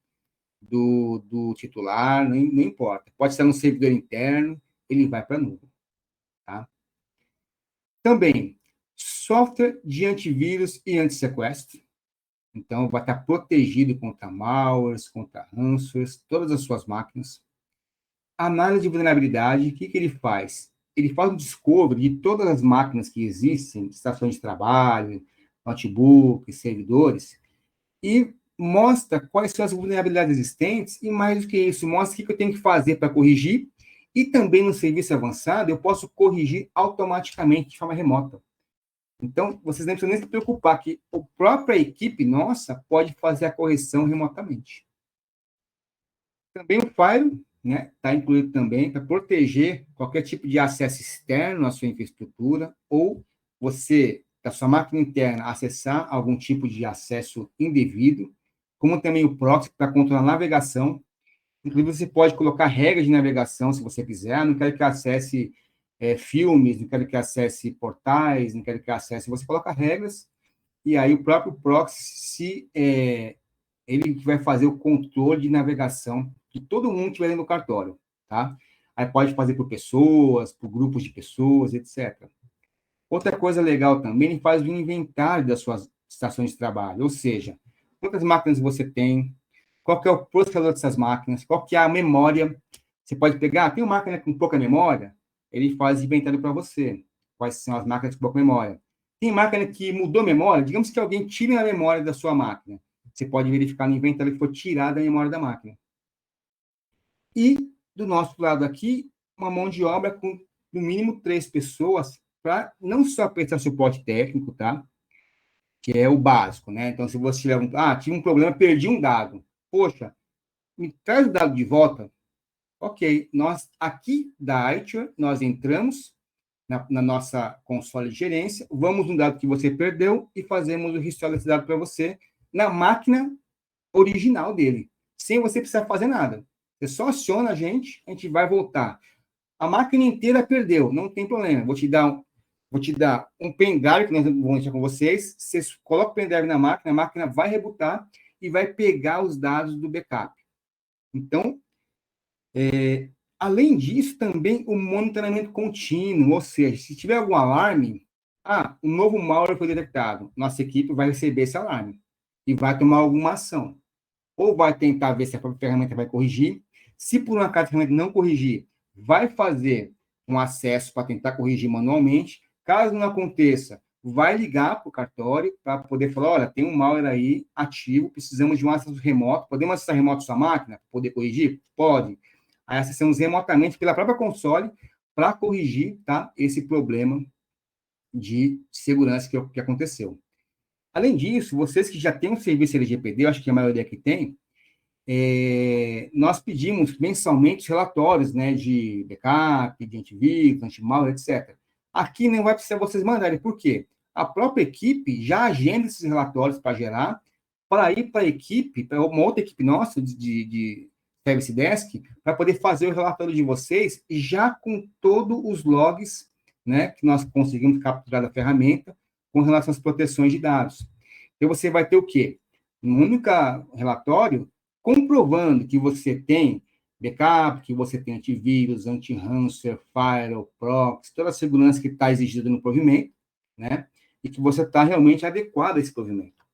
do titular, não importa. Pode estar no servidor interno, ele vai para a nuvem. Tá? Também, software de antivírus e anti-sequestro. Então, vai estar protegido contra malwares, contra ransomwares, todas as suas máquinas. Análise de vulnerabilidade, o que ele faz? Ele faz um discovery de todas as máquinas que existem, estações de trabalho, notebooks, servidores, e mostra quais são as vulnerabilidades existentes, e mais do que isso, mostra o que eu tenho que fazer para corrigir, e também no serviço avançado, eu posso corrigir automaticamente, de forma remota. Então, vocês não precisam nem se preocupar, que a própria equipe nossa pode fazer a correção remotamente. Também o Firewall, né, está incluído também para proteger qualquer tipo de acesso externo à sua infraestrutura, ou você, da sua máquina interna, acessar algum tipo de acesso indevido, como também o proxy para controlar a navegação. Inclusive, você pode colocar regras de navegação, se você quiser. Não quero que acesse filmes, não quero que acesse portais, não quero que acesse... Você coloca regras, e aí o próprio proxy, ele vai fazer o controle de navegação de todo mundo que estiver no cartório, tá? Aí pode fazer por pessoas, por grupos de pessoas, etc. Outra coisa legal também, ele faz o inventário das suas estações de trabalho, ou seja, quantas máquinas você tem, qual que é o processador dessas máquinas, qual que é a memória. Você pode pegar, tem uma máquina com pouca memória, ele faz inventário para você, quais são as máquinas com pouca memória. Tem máquina que mudou a memória, digamos que alguém tire a memória da sua máquina, você pode verificar no inventário que foi tirada a memória da máquina. E, do nosso lado aqui, uma mão de obra com, no mínimo, 3 pessoas, para não só prestar suporte técnico, tá? Que é o básico, né? Então, se você tiver tive um problema, perdi um dado. Poxa, me traz o dado de volta. Ok, nós aqui da iTunes, nós entramos na nossa console de gerência, vamos no dado que você perdeu e fazemos o restore desse dado para você na máquina original dele, sem você precisar fazer nada. Você só aciona a gente vai voltar. A máquina inteira perdeu, não tem problema. Vou te dar um pendrive que nós vamos deixar com vocês. Você coloca o pendrive na máquina, a máquina vai rebootar e vai pegar os dados do backup. Então, além disso, também o monitoramento contínuo, ou seja, se tiver algum alarme, um novo malware foi detectado, nossa equipe vai receber esse alarme e vai tomar alguma ação. Ou vai tentar ver se a própria ferramenta vai corrigir. Se por um acaso a ferramenta não corrigir, vai fazer um acesso para tentar corrigir manualmente. Caso não aconteça, vai ligar para o cartório para poder falar, olha, tem um malware aí ativo, precisamos de um acesso remoto. Podemos acessar remoto sua máquina para poder corrigir? Pode. Aí acessamos remotamente pela própria console para corrigir, tá, esse problema de segurança que aconteceu. Além disso, vocês que já têm um serviço LGPD, eu acho que a maioria que tem, nós pedimos mensalmente relatórios, né, de backup, de antivírus, anti-malware, etc. Aqui não vai precisar vocês mandarem, por quê? A própria equipe já agenda esses relatórios para gerar, para ir para a equipe, para uma outra equipe nossa de Service Desk, para poder fazer o relatório de vocês, já com todos os logs, né, que nós conseguimos capturar da ferramenta, com relação às proteções de dados. Então, você vai ter o quê? Um único relatório comprovando que você tem backup, que você tem antivírus, anti-ransomware, firewall, proxy, toda a segurança que está exigida no provimento, né? E que você está realmente adequado a esse provimento.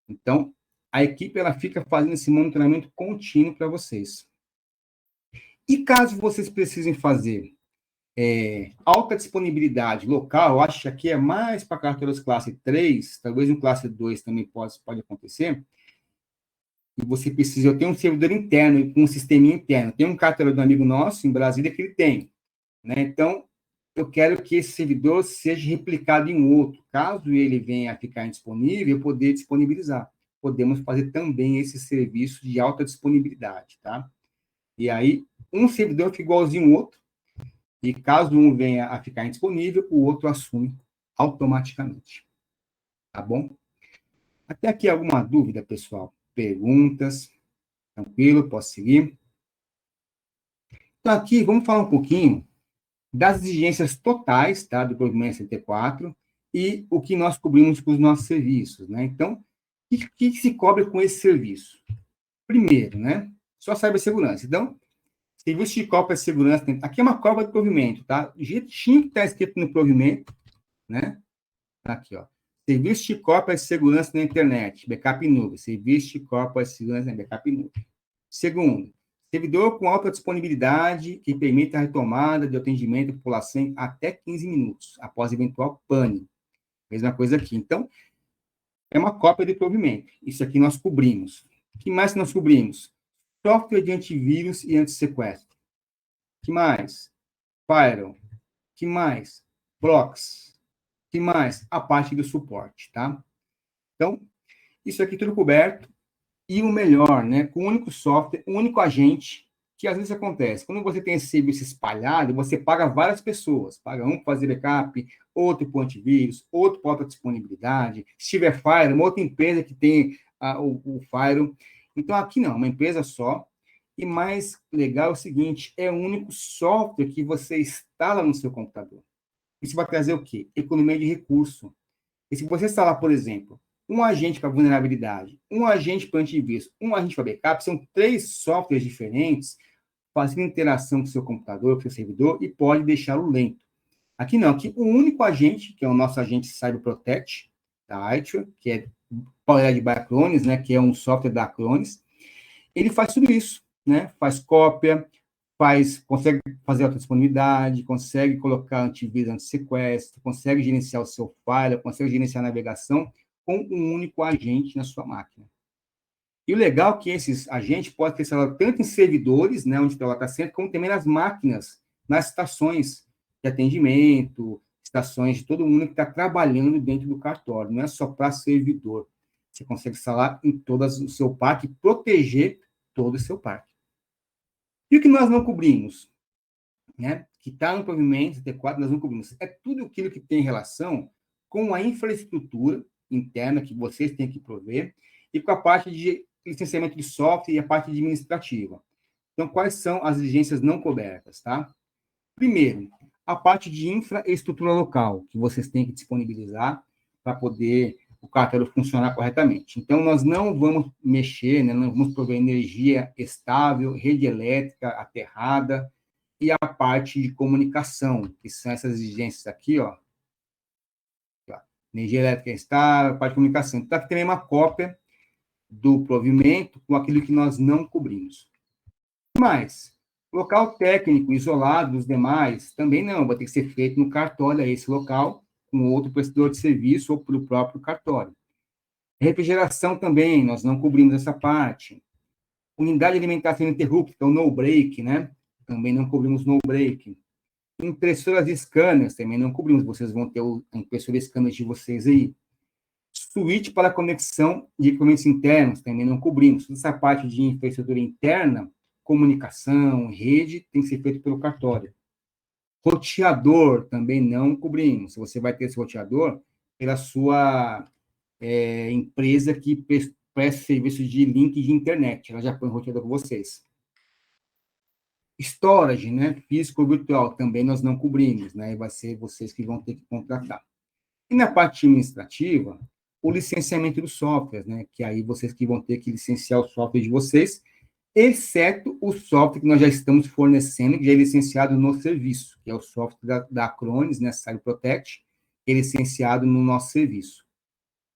Então, a equipe ela fica fazendo esse monitoramento contínuo para vocês. E caso vocês precisem fazer alta disponibilidade local, eu acho que aqui é mais para carteiras classe 3, talvez em classe 2 também pode acontecer, e você precisa, eu tenho um servidor interno, um sisteminha interno, tem um carteiro do amigo nosso em Brasília que ele tem, né? Então, eu quero que esse servidor seja replicado em outro. Caso ele venha a ficar indisponível, eu poder disponibilizar. Podemos fazer também esse serviço de alta disponibilidade, tá? E aí, um servidor fica igualzinho ao outro, e caso um venha a ficar indisponível, o outro assume automaticamente. Tá bom? Até aqui alguma dúvida, pessoal? Perguntas? Tranquilo? Posso seguir? Então, aqui, vamos falar um pouquinho das exigências totais, tá, do provimento ST4 e o que nós cobrimos com os nossos serviços, né? Então, o que se cobre com esse serviço? Primeiro, né? Só cibersegurança. Então, serviço de cópia de segurança, aqui é uma cópia do provimento, tá? Do jeitinho que está escrito no provimento, né? Aqui, ó. Serviço de cópia de segurança na internet, backup em nuvem. Serviço de cópia de segurança na backup em nuvem. Segundo, servidor com alta disponibilidade que permita a retomada de atendimento à população em até 15 minutos, após eventual pane. Mesma coisa aqui. Então, é uma cópia de provimento. Isso aqui nós cobrimos. O que mais nós cobrimos? Software de antivírus e antissequestro. O que mais? Firewall. O que mais? Proxy. O que mais? A parte do suporte, tá? Então, isso aqui tudo coberto. E o melhor, né, com um único software, um único agente, que às vezes acontece. Quando você tem esse serviço espalhado, você paga várias pessoas. Paga um para fazer backup, outro para o antivírus, outro para a disponibilidade. Se tiver Firewall, uma outra empresa que tem o Firewall. Então, aqui não, uma empresa só. E mais legal é o seguinte, é o único software que você instala no seu computador. Isso vai trazer o quê? Economia de recurso. E se você instalar, por exemplo, um agente para vulnerabilidade, um agente para antivírus, um agente para backup, são 3 softwares diferentes, fazendo interação com o seu computador, com o seu servidor, e pode deixá-lo lento. Aqui não, aqui o único agente, que é o nosso agente CyberProtect, da Itro, que é Powered by Acronis, né, que é um software da Acronis, ele faz tudo isso, né? Faz cópia, consegue fazer autodisponibilidade, consegue colocar antivírus, anti-sequestro, consegue gerenciar o seu file, consegue gerenciar a navegação com um único agente na sua máquina. E o legal é que esses agentes podem ser instalados tanto em servidores, né, onde ela está sendo, como também nas máquinas, nas estações de atendimento, estações de todo mundo que está trabalhando dentro do cartório. Não é só para servidor. Você consegue instalar em todo o seu parque e proteger todo o seu parque. E o que nós não cobrimos? Né? Que está no provimento T4, nós não cobrimos. É tudo aquilo que tem relação com a infraestrutura interna que vocês têm que prover e com a parte de licenciamento de software e a parte administrativa. Então, quais são as exigências não cobertas, tá? Primeiro, a parte de infraestrutura local, que vocês têm que disponibilizar para poder o cartório funcionar corretamente. Então, nós não vamos mexer, né, não vamos prover energia estável, rede elétrica aterrada e a parte de comunicação, que são essas exigências aqui, ó. Energia elétrica estável, parte de comunicação. Então, aqui também uma cópia do provimento com aquilo que nós não cobrimos. Mas, local técnico isolado dos demais, também não, vai ter que ser feito no cartório, esse local, com outro prestador de serviço ou pelo próprio cartório. Refrigeração também, nós não cobrimos essa parte. Unidade de alimentação ininterrupta, então no break, né? Também não cobrimos no break. Impressoras de scanners, também não cobrimos, vocês vão ter a impressora de scanners de vocês aí. Switch para conexão de equipamentos internos, também não cobrimos. Essa parte de infraestrutura interna, comunicação, rede, tem que ser feito pelo cartório. Roteador, também não cobrimos. Você vai ter esse roteador pela sua empresa que presta serviço de link de internet. Ela já põe o roteador com vocês. Storage, né, físico ou virtual, também nós não cobrimos, né, e vai ser vocês que vão ter que contratar. E na parte administrativa, o licenciamento dos softwares, né, que aí vocês que vão ter que licenciar o software de vocês, exceto o software que nós já estamos fornecendo, que já é licenciado no serviço, que é o software da Acronis, né, CyberProtect, que é licenciado no nosso serviço,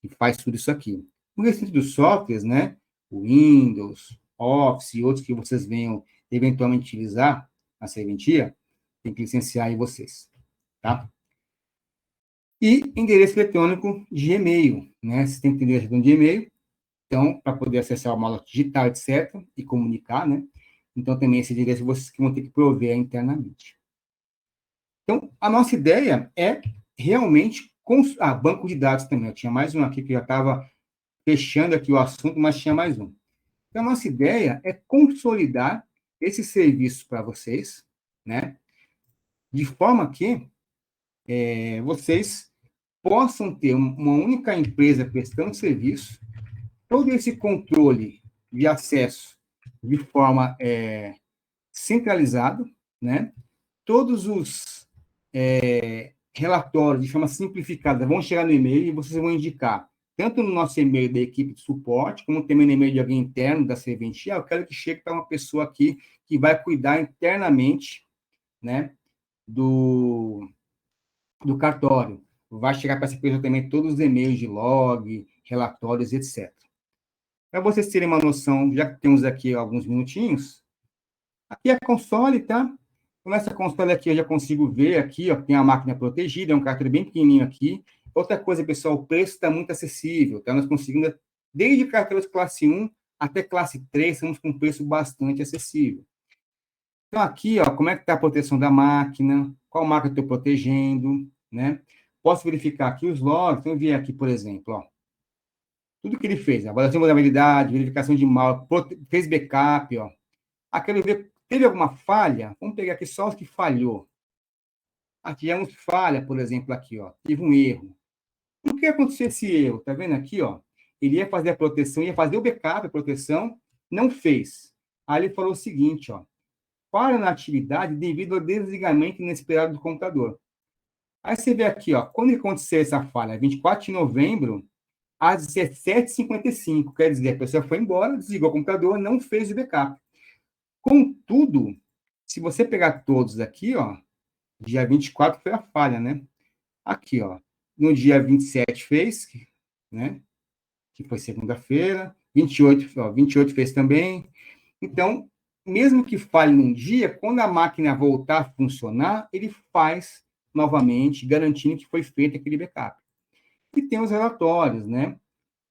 que faz tudo isso aqui. O restante dos softwares, né, o Windows, Office e outros que vocês venham eventualmente utilizar na serventia, tem que licenciar aí vocês, tá? E endereço eletrônico de e-mail, né? Você tem que ter endereço eletrônico de e-mail, então, para poder acessar o mala digital, etc., e comunicar, né? Então, também esse endereço vocês que vão ter que prover internamente. Então, a nossa ideia é realmente... banco de dados também. Eu tinha mais um aqui que já estava fechando aqui o assunto, mas tinha mais um. Então, a nossa ideia é consolidar esse serviço para vocês, né? De forma que vocês possam ter uma única empresa prestando serviço, todo esse controle de acesso de forma centralizada, né? Todos os relatórios, de forma simplificada, vão chegar no e-mail e vocês vão indicar, tanto no nosso e-mail da equipe de suporte, como também no e-mail de alguém interno da serventia, eu quero que chegue para uma pessoa aqui que vai cuidar internamente, né, do cartório. Vai chegar para essa pessoa também todos os e-mails de log, relatórios, etc. Para vocês terem uma noção, já que temos aqui alguns minutinhos, aqui é a console, tá? Com essa console aqui, eu já consigo ver aqui, ó, tem a máquina protegida, é um cartão bem pequenininho aqui. Outra coisa, pessoal, o preço está muito acessível, tá? Nós conseguimos, desde carteiras classe 1 até classe 3, estamos com um preço bastante acessível. Então, aqui, ó, como é que está a proteção da máquina, qual máquina eu estou protegendo, né? Posso verificar aqui os logs, então eu vi aqui, por exemplo, ó, tudo que ele fez, avaliação de vulnerabilidade, verificação de mal, fez backup, ó. Ah, quero ver, teve alguma falha? Vamos pegar aqui só os que falhou. Aqui tivemos falha, por exemplo, aqui, ó, teve um erro. Por que aconteceu esse erro? Tá vendo aqui, ó? Ele ia fazer a proteção, ia fazer o backup, a proteção, não fez. Aí ele falou o seguinte, ó, para na atividade devido ao desligamento inesperado do computador. Aí você vê aqui, ó, quando aconteceu essa falha? 24 de novembro, às 17h55, quer dizer, a pessoa foi embora, desligou o computador, não fez o backup. Contudo, se você pegar todos aqui, ó, Dia 24 foi a falha, né? Aqui, ó. No dia 27 fez, né? Que foi segunda-feira. 28, ó, 28 fez também. Então, mesmo que falhe num dia, quando a máquina voltar a funcionar, ele faz novamente, garantindo que foi feito aquele backup. E tem os relatórios, né?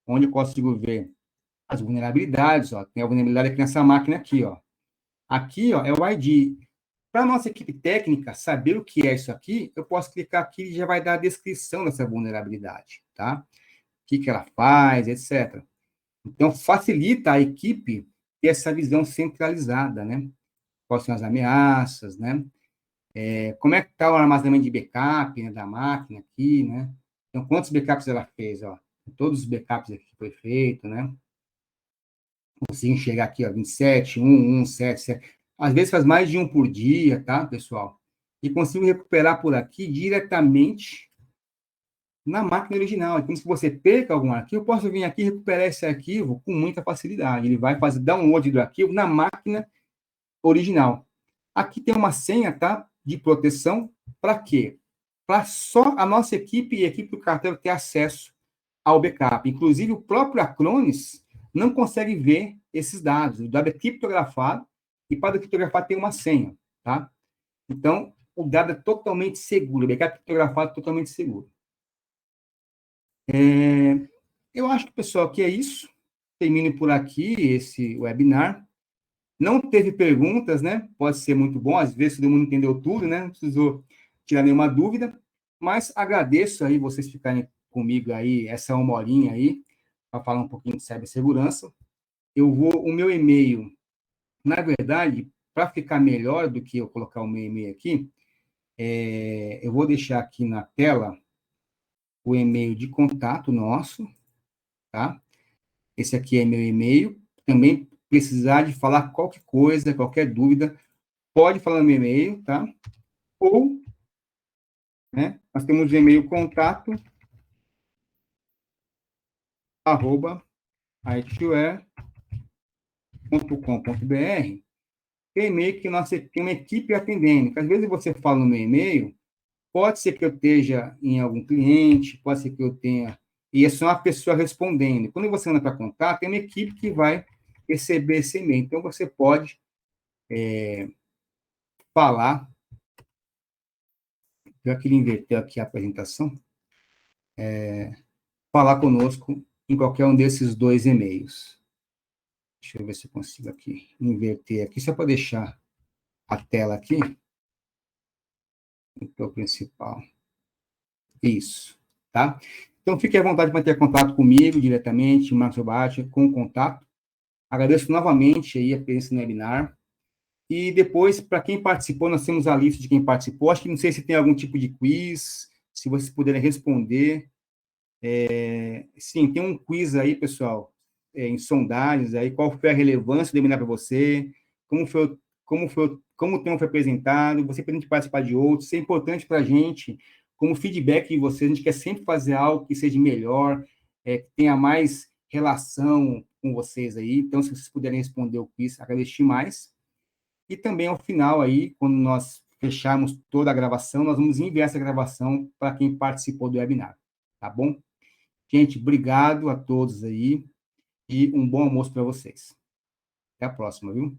Onde eu consigo ver as vulnerabilidades, ó. Tem a vulnerabilidade aqui nessa máquina aqui, ó. Aqui, ó, é o ID. Para a nossa equipe técnica saber o que é isso aqui, eu posso clicar aqui e já vai dar a descrição dessa vulnerabilidade, tá? O que ela faz, etc. Então, facilita a equipe ter essa visão centralizada, né? Quais são as ameaças, né? Como é que está o armazenamento de backup, né, da máquina aqui, né? Então, quantos backups ela fez, ó? Todos os backups aqui que foi feito, né? Consigo enxergar aqui, ó, 27, 1, 1, 7, 7. Às vezes faz mais de um por dia, tá, pessoal? E consigo recuperar por aqui diretamente na máquina original. Então, se você perca algum arquivo, eu posso vir aqui e recuperar esse arquivo com muita facilidade. Ele vai fazer download do arquivo na máquina original. Aqui tem uma senha, tá? De proteção. Para quê? Para só a nossa equipe e a equipe do carteiro ter acesso ao backup. Inclusive, o próprio Acronis não consegue ver esses dados. O dado é criptografado e para criptografar tem uma senha, tá? Então, o dado é totalmente seguro. O backup criptografado é totalmente seguro. Eu acho que, pessoal, que é isso. Termino por aqui esse webinar. Não teve perguntas, né? Pode ser muito bom, às vezes todo mundo entendeu tudo, né? Não precisou tirar nenhuma dúvida, mas agradeço aí vocês ficarem comigo aí essa uma horinha aí para falar um pouquinho de cibersegurança. O meu e-mail, na verdade, para ficar melhor do que eu colocar o meu e-mail aqui, eu vou deixar aqui na tela o e-mail de contato nosso, tá? Esse aqui é meu e-mail. Também precisar de falar qualquer coisa, qualquer dúvida, pode falar no meu e-mail, tá? Ou, né, nós temos o e-mail contato, arroba, itware.com.br, é e-mail que nós temos uma equipe atendendo. Às vezes você fala no meu e-mail, pode ser que eu esteja em algum cliente, pode ser que eu tenha, e é só uma pessoa respondendo. Quando você anda para contato, tem uma equipe que vai receber esse e-mail. Então, você pode falar, já que ele inverteu aqui a apresentação, falar conosco em qualquer um desses dois e-mails. Deixa eu ver se eu consigo aqui inverter aqui, só para deixar a tela aqui, o principal. Isso, tá? Então, fique à vontade para ter contato comigo diretamente, Marcos Bate, com contato. Agradeço novamente aí a presença no webinar. E depois, para quem participou, nós temos a lista de quem participou. Acho que não sei se tem algum tipo de quiz, se vocês puderem responder. Sim, tem um quiz aí, pessoal, em sondagens aí, qual foi a relevância do webinar para você, como o tema foi apresentado, você pretende participar de outros, isso é importante para a gente, como feedback de vocês, a gente quer sempre fazer algo que seja melhor, que tenha mais relação com vocês aí, então, se vocês puderem responder o quiz, agradeço mais. E também, ao final aí, quando nós fecharmos toda a gravação, nós vamos enviar essa gravação para quem participou do webinar, tá bom? Gente, obrigado a todos aí e um bom almoço para vocês. Até a próxima, viu?